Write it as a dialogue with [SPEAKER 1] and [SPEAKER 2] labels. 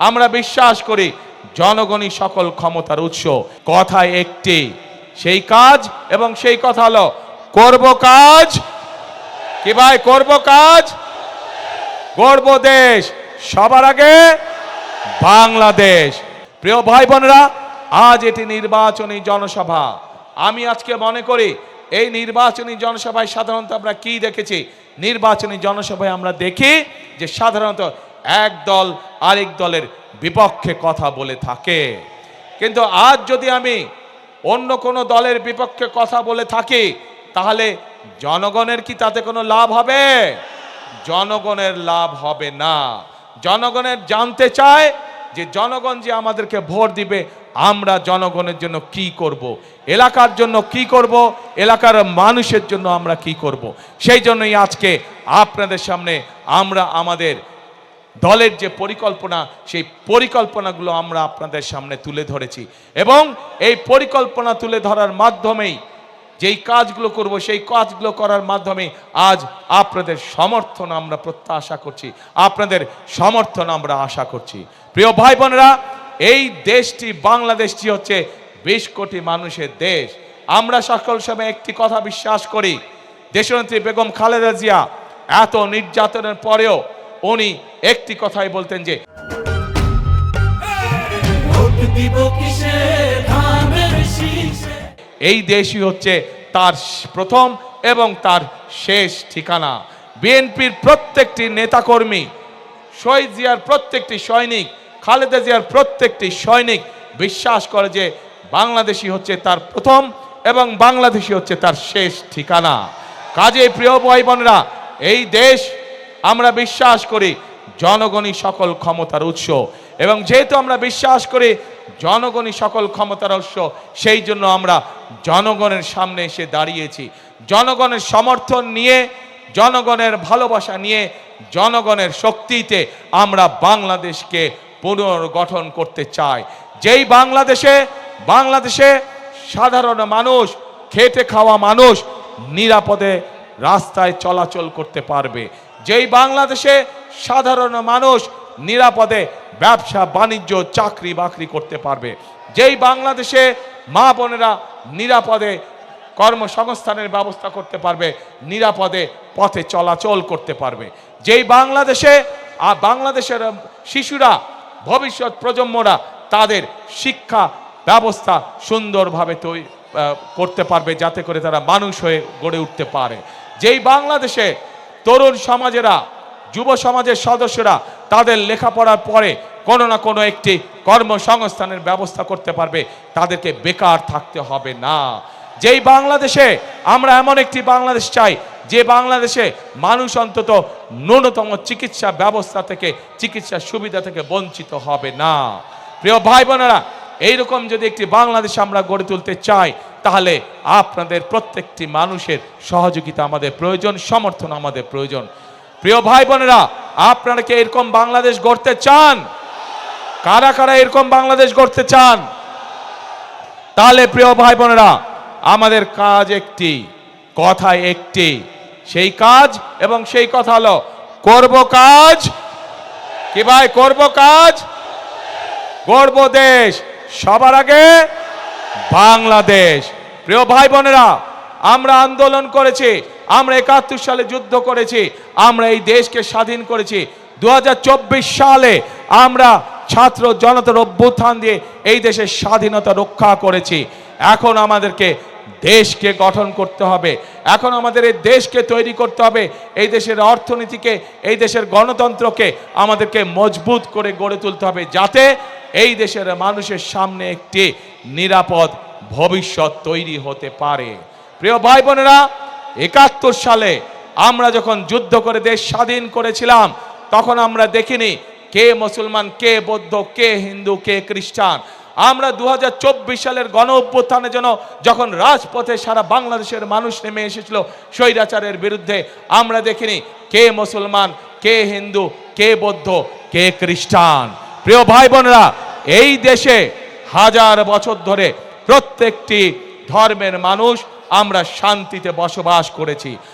[SPEAKER 1] আমরা বিশ্বাস করি জনগণই সকল ক্ষমতার উৎস। কথা একটি, সেই কাজ এবং সেই কথা হলো করব কাজ। কি ভাই, করব কাজ, গড়ব দেশ, সবার আগে বাংলাদেশ। প্রিয় ভাই বোনেরা, আজ এটি নির্বাচনী জনসভা। আমি আজকে মনে করি এই নির্বাচনী জনসভায় সাধারণত আমরা কি দেখেছি, নির্বাচনী জনসভায় আমরা দেখি যে সাধারণত এক দল আরেক দলের বিপক্ষে কথা বলে থাকে। কিন্তু আজ যদি আমি অন্য কোনো দলের বিপক্ষে কথা বলে থাকি, তাহলে জনগণের কি তাতে কোনো লাভ হবে? জনগণের লাভ হবে না। জনগণের জানতে চায় যে জনগণ যে আমাদেরকে ভোট দিবে, আমরা জনগণের জন্য কি করব, এলাকার জন্য কি করব, এলাকার মানুষের জন্য আমরা কি করব। সেই জন্যই আজকে আপনাদের সামনে আমরা আমাদের দলের যে পরিকল্পনা, সেই পরিকল্পনাগুলো আমরা আপনাদের সামনে তুলে ধরেছি এবং এই পরিকল্পনা তুলে ধরার মাধ্যমেই যেই কাজগুলো করব, সেই কাজগুলো করার মাধ্যমে আজ আপনাদের সমর্থন আমরা প্রত্যাশা করছি, আপনাদের সমর্থন আমরা আশা করছি। প্রিয় ভাই বোনেরা, এই দেশটি বাংলাদেশটি হচ্ছে 20 কোটি মানুষের দেশ। আমরা সকল সময় একটি কথা বিশ্বাস করি, দেশনেত্রী বেগম খালেদা জিয়া এত নির্যাতনের পরেও উনি একটি কথাই বলতেন যে এই দেশই হচ্ছে তার প্রথম এবং তার শেষ ঠিকানা। বিএনপির প্রত্যেকটি নেতাকর্মী, শহীদ জিয়ার প্রত্যেকটি সৈনিক, খালেদা জিয়ার প্রত্যেকটি সৈনিক বিশ্বাস করে যে বাংলাদেশই হচ্ছে তার প্রথম এবং বাংলাদেশই হচ্ছে তার শেষ ঠিকানা। কাজেই প্রিয় ভাই বোনেরা, এই দেশ আমরা বিশ্বাস করি জনগণই সকল ক্ষমতার উৎস এবং যেহেতু আমরা বিশ্বাস করি জনগণই সকল ক্ষমতার উৎস, সেই জন্য আমরা জনগণের সামনে এসে দাঁড়িয়েছি। জনগণের সমর্থন নিয়ে, জনগণের ভালোবাসা নিয়ে, জনগণের শক্তিতে আমরা বাংলাদেশকে পুনর্গঠন করতে চাই। যেই বাংলাদেশে সাধারণ মানুষ, খেটে খাওয়া মানুষ নিরাপদে রাস্তায় চলাচল করতে পারবে, যেই বাংলাদেশে সাধারণ মানুষ নিরাপদে ব্যবসা বাণিজ্য চাকরি বাকরি করতে পারবে, যেই বাংলাদেশে মা বোনেরা নিরাপদে কর্মসংস্থানের ব্যবস্থা করতে পারবে, নিরাপদে পথে চলাচল করতে পারবে, যেই বাংলাদেশের শিশুরা, ভবিষ্যৎ প্রজন্মরা তাদের শিক্ষা ব্যবস্থা সুন্দরভাবে করতে পারবে, যাতে করে তারা মানুষ হয়ে গড়ে উঠতে পারে, যেই বাংলাদেশে তরুণ সমাজেরা, যুব সমাজের সদস্যরা তাদের লেখাপড়ার পরে কোনো না কোনো একটি কর্মসংস্থানের ব্যবস্থা করতে পারবে, তাদেরকে বেকার থাকতে হবে না। যেই বাংলাদেশে আমরা এমন একটি বাংলাদেশ চাই যে বাংলাদেশে মানুষ অন্তত ন্যূনতম চিকিৎসা ব্যবস্থা থেকে, চিকিৎসা সুবিধা থেকে বঞ্চিত হবে না। প্রিয় ভাই বোনেরা, এইরকম যদি একটি বাংলাদেশ আমরা গড়ে তুলতে চাই, তাহলে আপনাদের প্রত্যেকটি মানুষের সহযোগিতা আমাদের প্রয়োজন, সমর্থন আমাদের প্রয়োজন। প্রিয় ভাই বোনেরা, আপনারা কি এরকম বাংলাদেশ গড়তে চান? কারা কারা এরকম বাংলাদেশ গড়তে চান? তাহলে প্রিয় ভাই বোনেরা, আমাদের কাজ একটি, কথা একটি, সেই কাজ এবং সেই কথা হলো করব কাজ। কি ভাই, করব কাজ, গড়ব দেশ, সবার আগে বাংলাদেশ। প্রিয় ভাই বোনেরা, আমরা আন্দোলন করেছি, আমরা 71 সালে যুদ্ধ করেছি, আমরা এই দেশকে স্বাধীন করেছি। 2024 সালে আমরা ছাত্র জনতার অভ্যুত্থান দিয়ে এই দেশের স্বাধীনতা রক্ষা করেছি। এখন আমাদেরকে দেশকে গঠন করতে হবে, এখন আমাদের এই দেশকে তৈরি করতে হবে, এই দেশের অর্থনীতিকে, এই দেশের গণতন্ত্রকে আমাদেরকে মজবুত করে গড়ে তুলতে হবে, যাতে এই দেশের মানুষের সামনে একটি নিরাপদ ভবিষ্যৎ তৈরি হতে পারে। প্রিয় ভাই বোনেরা, 71 সালে আমরা যখন যুদ্ধ করে দেশ স্বাধীন করেছিলাম, তখন আমরা দেখিনি কে মুসলমান, কে বৌদ্ধ, কে হিন্দু, কে খ্রিস্টান। আমরা 2024 সালের গণ অভ্যুত্থানের জন্য যখন রাজপথে সারা বাংলাদেশের মানুষ নেমে এসেছিল স্বৈরাচারের বিরুদ্ধে, আমরা দেখিনি কে মুসলমান, কে হিন্দু, কে বৌদ্ধ, কে খ্রিস্টান। প্রিয় ভাই বোনেরা, এই দেশে হাজার বছর ধরে প্রত্যেকটি ধর্মের মানুষ আমরা শান্তিতে বসবাস করেছি।